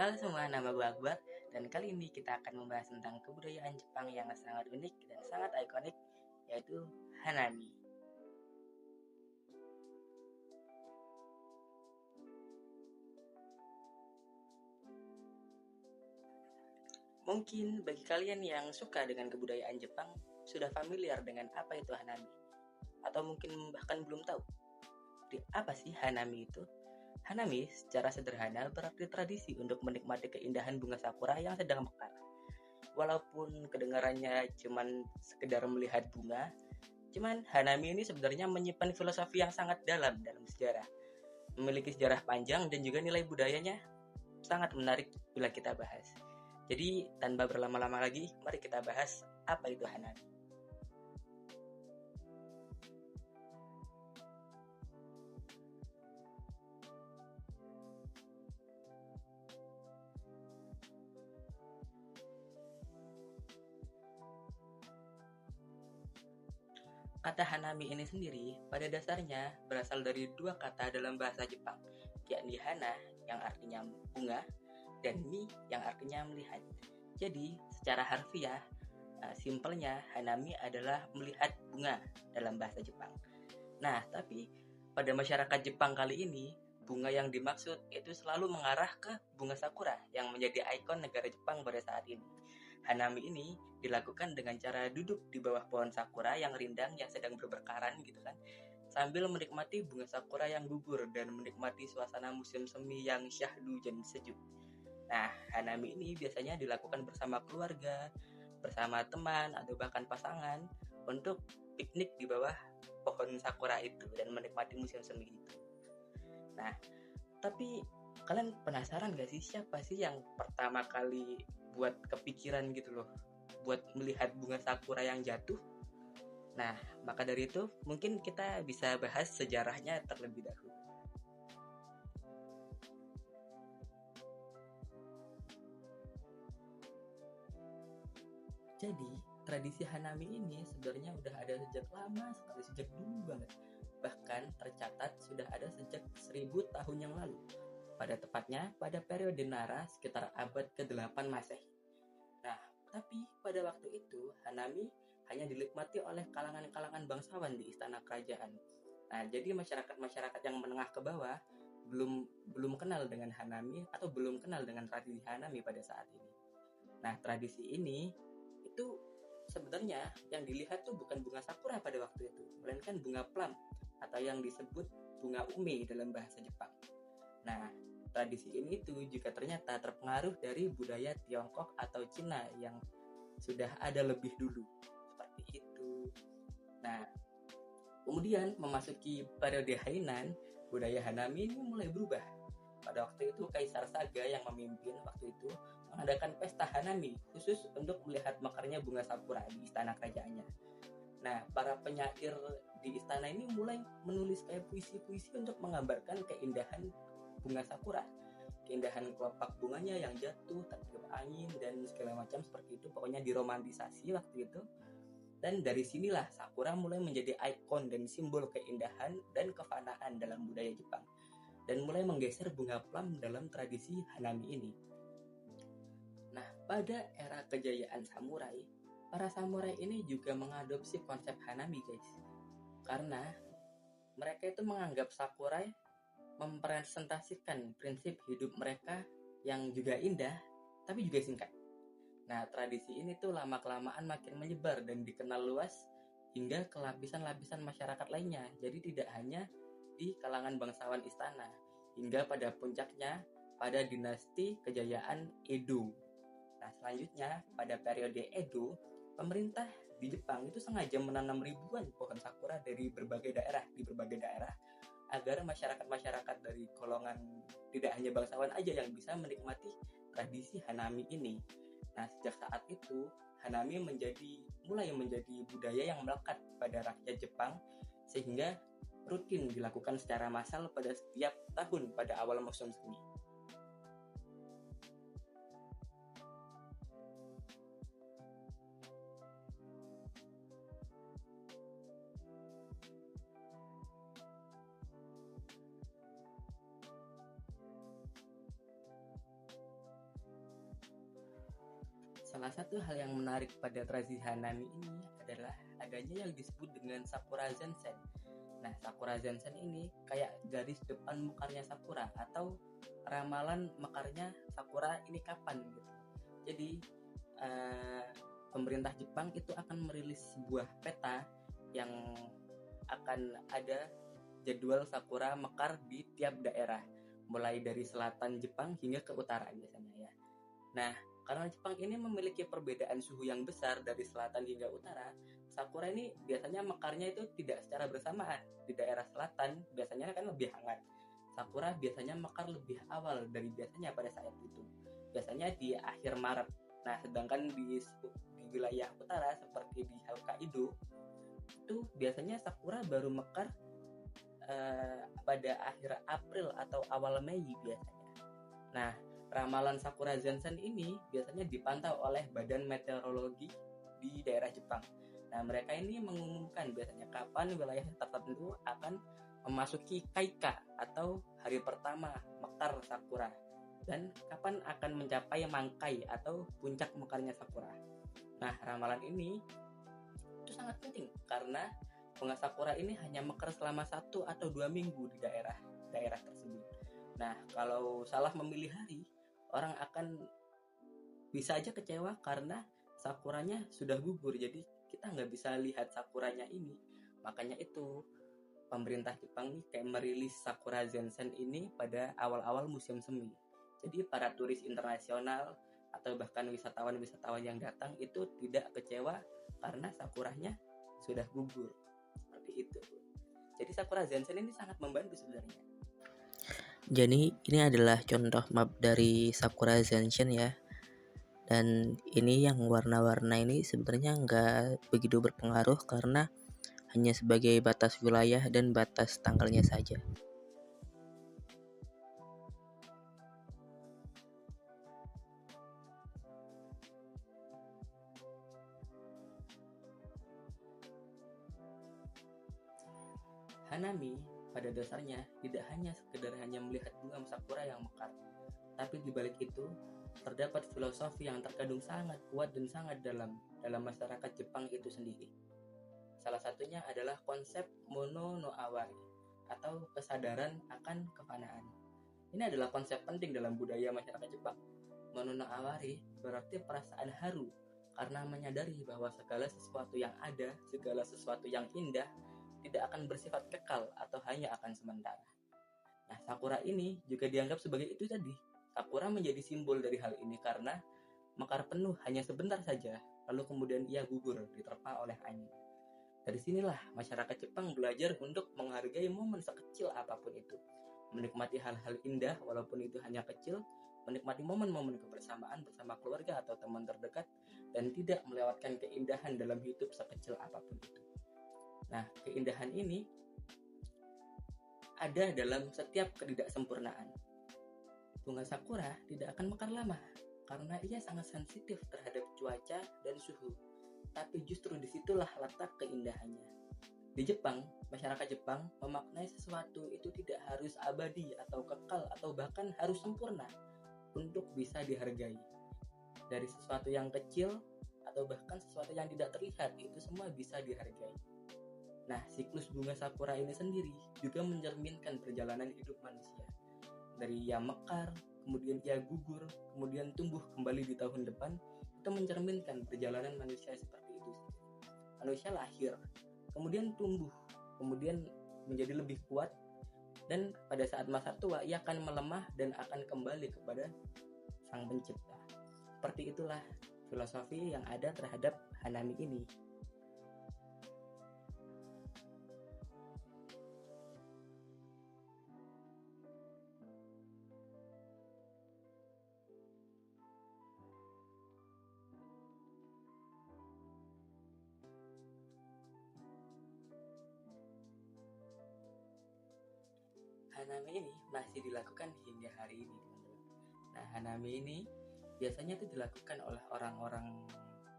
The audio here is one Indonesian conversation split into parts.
Halo semua, nama gue Akbar dan kali ini kita akan membahas tentang kebudayaan Jepang yang sangat unik dan sangat ikonik, yaitu Hanami. Mungkin bagi kalian yang suka dengan kebudayaan Jepang sudah familiar dengan apa itu Hanami, atau mungkin bahkan belum tahu. Apa sih Hanami itu? Hanami secara sederhana berarti tradisi untuk menikmati keindahan bunga sakura yang sedang mekar. Walaupun kedengarannya cuman sekedar melihat bunga, cuman Hanami ini sebenarnya menyimpan filosofi yang sangat dalam sejarah. Memiliki sejarah panjang dan juga nilai budayanya sangat menarik bila kita bahas. Jadi tanpa berlama-lama lagi, mari kita bahas apa itu Hanami. Kata Hanami ini sendiri pada dasarnya berasal dari dua kata dalam bahasa Jepang, yakni Hana yang artinya bunga dan Mi yang artinya melihat. Jadi secara harfiah, simpelnya Hanami adalah melihat bunga dalam bahasa Jepang. Nah, tapi pada masyarakat Jepang kali ini, bunga yang dimaksud itu selalu mengarah ke bunga sakura yang menjadi ikon negara Jepang pada saat ini. Hanami ini dilakukan dengan cara duduk di bawah pohon sakura yang rindang yang sedang bermekaran gitu kan, sambil menikmati bunga sakura yang gugur dan menikmati suasana musim semi yang syahdu dan sejuk. Nah, Hanami ini biasanya dilakukan bersama keluarga, bersama teman atau bahkan pasangan untuk piknik di bawah pohon sakura itu dan menikmati musim semi itu. Nah, tapi kalian penasaran gak sih siapa sih yang pertama kali buat kepikiran gitu loh buat melihat bunga sakura yang jatuh? Nah, maka dari itu mungkin kita bisa bahas sejarahnya terlebih dahulu. Jadi, tradisi Hanami ini sebenarnya udah ada sejak lama sekali, sejak dulu banget. Bahkan tercatat sudah ada sejak 1000 tahun yang lalu. Pada tepatnya pada periode Nara sekitar abad ke-8 Masehi. Nah, tapi pada waktu itu Hanami hanya dinikmati oleh kalangan-kalangan bangsawan di istana kerajaan. Nah, jadi masyarakat-masyarakat yang menengah ke bawah belum belum kenal dengan Hanami atau belum kenal dengan tradisi Hanami pada saat ini. Nah, tradisi ini itu sebenarnya yang dilihat tuh bukan bunga sakura pada waktu itu, melainkan bunga plum atau yang disebut bunga ume dalam bahasa Jepang. Nah, tradisi ini tuh juga ternyata terpengaruh dari budaya Tiongkok atau Cina yang sudah ada lebih dulu. Seperti itu. Nah, kemudian memasuki periode Hainan, budaya Hanami ini mulai berubah. Pada waktu itu Kaisar Saga yang memimpin waktu itu mengadakan pesta Hanami khusus untuk melihat mekarnya bunga sakura di istana kerajaannya. Nah, para penyair di istana ini mulai menulis kayak puisi-puisi untuk menggambarkan keindahan bunga sakura, keindahan kelopak bunganya yang jatuh tertiup angin dan segala macam seperti itu. Pokoknya diromantisasi waktu itu. Dan dari sinilah sakura mulai menjadi ikon dan simbol keindahan dan kefanaan dalam budaya Jepang, dan mulai menggeser bunga plum dalam tradisi Hanami ini. Nah, pada era kejayaan samurai, para samurai ini juga mengadopsi konsep Hanami, guys. Karena mereka itu menganggap sakurai mempresentasikan prinsip hidup mereka yang juga indah, tapi juga singkat. Nah, tradisi ini tuh lama-kelamaan makin menyebar dan dikenal luas hingga ke lapisan-lapisan masyarakat lainnya. Jadi tidak hanya di kalangan bangsawan istana, hingga pada puncaknya pada dinasti kejayaan Edo. Nah, selanjutnya pada periode Edo, pemerintah di Jepang itu sengaja menanam ribuan pohon sakura di berbagai daerah agar masyarakat-masyarakat dari golongan tidak hanya bangsawan aja yang bisa menikmati tradisi Hanami ini. Nah, sejak saat itu Hanami mulai menjadi budaya yang melekat pada rakyat Jepang sehingga rutin dilakukan secara massal pada setiap tahun pada awal musim semi. Salah satu hal yang menarik pada tradisi Hanami ini adalah adanya yang disebut dengan Sakura Zensen. Nah, Sakura Zensen ini kayak garis depan mekarnya sakura atau ramalan mekarnya sakura ini kapan gitu. Jadi pemerintah Jepang itu akan merilis sebuah peta yang akan ada jadwal sakura mekar di tiap daerah, mulai dari selatan Jepang hingga ke utara biasanya ya. Nah, karena Jepang ini memiliki perbedaan suhu yang besar dari selatan hingga utara, sakura ini biasanya mekarnya itu tidak secara bersamaan. Di daerah selatan biasanya kan lebih hangat. Sakura biasanya mekar lebih awal dari biasanya pada saat itu. Biasanya di akhir Maret. Nah, sedangkan di wilayah utara seperti di Hokkaido itu biasanya sakura baru mekar pada akhir April atau awal Mei biasanya. Nah, ramalan Sakura Zensen ini biasanya dipantau oleh Badan Meteorologi di daerah Jepang. Nah, mereka ini mengumumkan biasanya kapan wilayah tertentu akan memasuki Kaika atau hari pertama mekar sakura dan kapan akan mencapai Mangkai atau puncak mekarnya sakura. Nah, ramalan ini itu sangat penting karena bunga sakura ini hanya mekar selama 1 atau 2 minggu di daerah tersebut. Nah, kalau salah memilih hari, orang akan bisa aja kecewa karena sakuranya sudah gugur, jadi kita nggak bisa lihat sakuranya ini. Makanya itu pemerintah Jepang nih kayak merilis Sakura Zensen ini pada awal-awal musim semi. Jadi para turis internasional atau bahkan wisatawan-wisatawan yang datang itu tidak kecewa karena sakuranya sudah gugur. Seperti itu. Jadi Sakura Zensen ini sangat membantu sebenarnya. Jadi ini adalah contoh map dari Sakura Zensen ya. Dan ini yang warna-warna ini sebenarnya nggak begitu berpengaruh karena hanya sebagai batas wilayah dan batas tanggalnya saja. Hanami pada dasarnya tidak hanya melihat bunga sakura yang mekar, tapi di balik itu terdapat filosofi yang terkandung sangat kuat dan sangat dalam masyarakat Jepang itu sendiri. Salah satunya adalah konsep mono no awari atau kesadaran akan kefanaan. Ini adalah konsep penting dalam budaya masyarakat Jepang. Mono no awari berarti perasaan haru karena menyadari bahwa segala sesuatu yang ada, segala sesuatu yang indah tidak akan bersifat kekal atau hanya akan sementara. Nah, sakura ini juga dianggap sebagai itu tadi. Sakura menjadi simbol dari hal ini karena mekar penuh hanya sebentar saja, lalu kemudian ia gugur diterpa oleh angin. Dari sinilah masyarakat Jepang belajar untuk menghargai momen sekecil apapun itu, menikmati hal-hal indah walaupun itu hanya kecil, menikmati momen-momen kebersamaan bersama keluarga atau teman terdekat, dan tidak melewatkan keindahan dalam hidup sekecil apapun itu. Nah, keindahan ini ada dalam setiap ketidaksempurnaan. Bunga sakura tidak akan mekar lama karena ia sangat sensitif terhadap cuaca dan suhu. Tapi justru disitulah letak keindahannya. Di Jepang, masyarakat Jepang memaknai sesuatu itu tidak harus abadi atau kekal atau bahkan harus sempurna untuk bisa dihargai. Dari sesuatu yang kecil atau bahkan sesuatu yang tidak terlihat, itu semua bisa dihargai. Nah, siklus bunga sakura ini sendiri juga mencerminkan perjalanan hidup manusia. Dari ia mekar, kemudian ia gugur, kemudian tumbuh kembali di tahun depan, itu mencerminkan perjalanan manusia seperti itu. Manusia lahir, kemudian tumbuh, kemudian menjadi lebih kuat, dan pada saat masa tua ia akan melemah dan akan kembali kepada Sang Pencipta. Seperti itulah filosofi yang ada terhadap Hanami ini. Hanami ini masih dilakukan hingga hari ini, teman-teman. Nah, Hanami ini biasanya itu dilakukan oleh orang-orang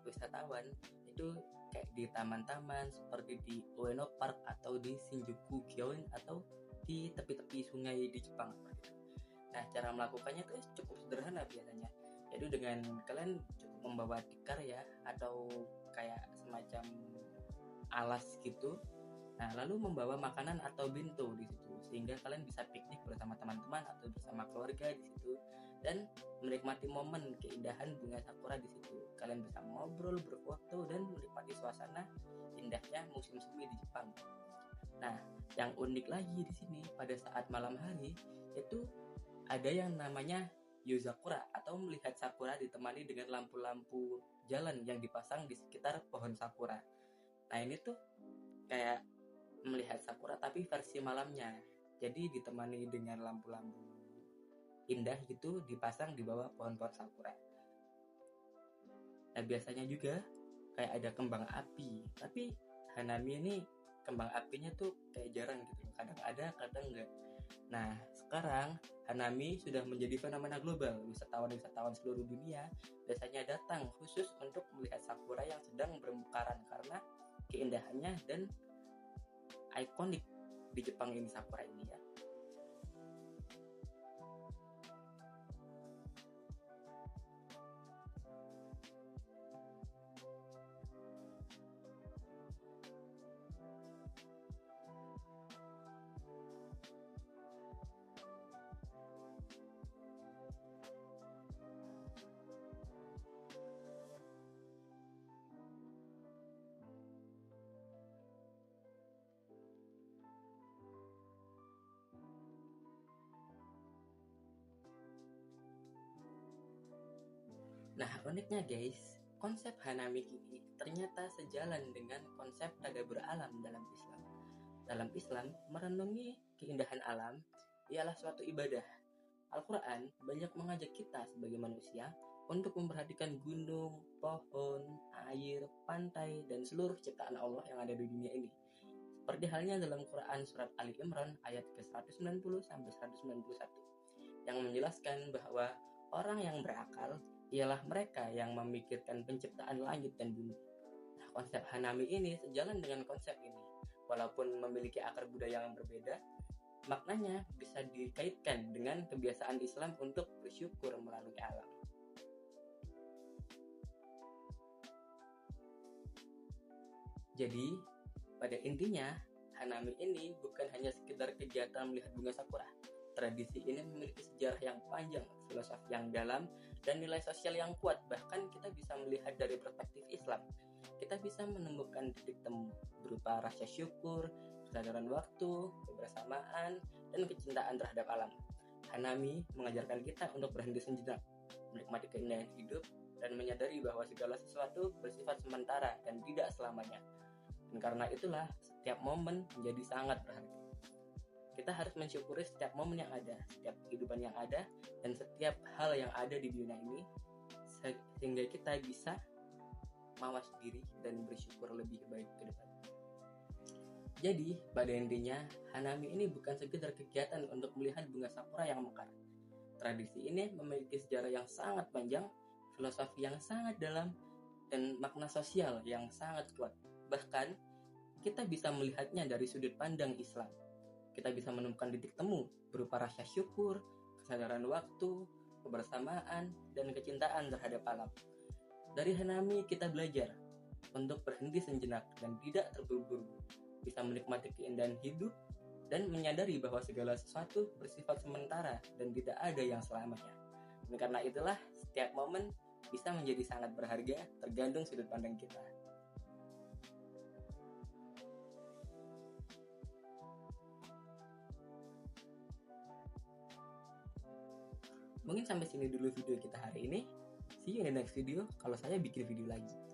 wisatawan itu kayak di taman-taman seperti di Ueno Park atau di Shinjuku Gyoen atau di tepi-tepi sungai di Jepang. Nah, cara melakukannya itu cukup sederhana biasanya. Jadi dengan kalian cukup membawa tikar ya, atau kayak semacam alas gitu. Nah, lalu membawa makanan atau bento di situ, sehingga kalian bisa piknik bersama teman-teman atau bersama keluarga di situ dan menikmati momen keindahan bunga sakura di situ. Kalian bisa ngobrol, berfoto, dan menikmati suasana indahnya musim semi di Jepang. Nah, yang unik lagi di sini pada saat malam hari itu ada yang namanya Yozakura atau melihat sakura ditemani dengan lampu-lampu jalan yang dipasang di sekitar pohon sakura. Nah, ini tuh kayak melihat sakura tapi versi malamnya. Jadi ditemani dengan lampu-lampu indah gitu dipasang di bawah pohon-pohon sakura. Nah, biasanya juga kayak ada kembang api, tapi Hanami ini kembang apinya tuh kayak jarang gitu, kadang ada kadang enggak. Nah, sekarang Hanami sudah menjadi fenomena global. Wisatawan-wisatawan seluruh dunia biasanya datang khusus untuk melihat sakura yang sedang bermekaran karena keindahannya dan ikonik di Jepang ini sakura ini ya. Nah, uniknya guys, konsep Hanami ini ternyata sejalan dengan konsep tadabbur alam dalam Islam. Dalam Islam, merenungi keindahan alam ialah suatu ibadah. Al-Quran banyak mengajak kita sebagai manusia untuk memperhatikan gunung, pohon, air, pantai, dan seluruh ciptaan Allah yang ada di dunia ini. Seperti halnya dalam Quran Surat Ali Imran ayat ke-190-191 yang menjelaskan bahwa orang yang berakal ialah mereka yang memikirkan penciptaan langit dan bumi. Nah, konsep Hanami ini sejalan dengan konsep ini. Walaupun memiliki akar budaya yang berbeda, maknanya bisa dikaitkan dengan kebiasaan Islam untuk bersyukur melalui alam. Jadi, pada intinya, Hanami ini bukan hanya sekedar kegiatan melihat bunga sakura. Tradisi ini memiliki sejarah yang panjang, filosofi yang dalam, dan nilai sosial yang kuat. Bahkan kita bisa melihat dari perspektif Islam. Kita bisa menemukan titik temu berupa rasa syukur, kesadaran waktu, kebersamaan, dan kecintaan terhadap alam. Hanami mengajarkan kita untuk berhenti sejenak, menikmati keindahan hidup, dan menyadari bahwa segala sesuatu bersifat sementara dan tidak selamanya. Dan karena itulah, setiap momen menjadi sangat berharga. Kita harus mensyukuri setiap momen yang ada, setiap kehidupan yang ada, dan setiap hal yang ada di dunia ini, sehingga kita bisa mawas diri dan bersyukur lebih baik ke depan. Jadi, pada intinya, Hanami ini bukan sekedar kegiatan untuk melihat bunga sakura yang mekar. Tradisi ini memiliki sejarah yang sangat panjang, filosofi yang sangat dalam, dan makna sosial yang sangat kuat. Bahkan, kita bisa melihatnya dari sudut pandang Islam. Kita bisa menemukan titik temu berupa rasa syukur, kesadaran waktu, kebersamaan, dan kecintaan terhadap alam. Dari Hanami kita belajar untuk berhenti sejenak dan tidak terburu-buru, bisa menikmati keindahan hidup, dan menyadari bahwa segala sesuatu bersifat sementara dan tidak ada yang selamanya. Dan karena itulah, setiap momen bisa menjadi sangat berharga tergantung sudut pandang kita. Mungkin sampai sini dulu video kita hari ini. See you in the next video kalau saya bikin video lagi.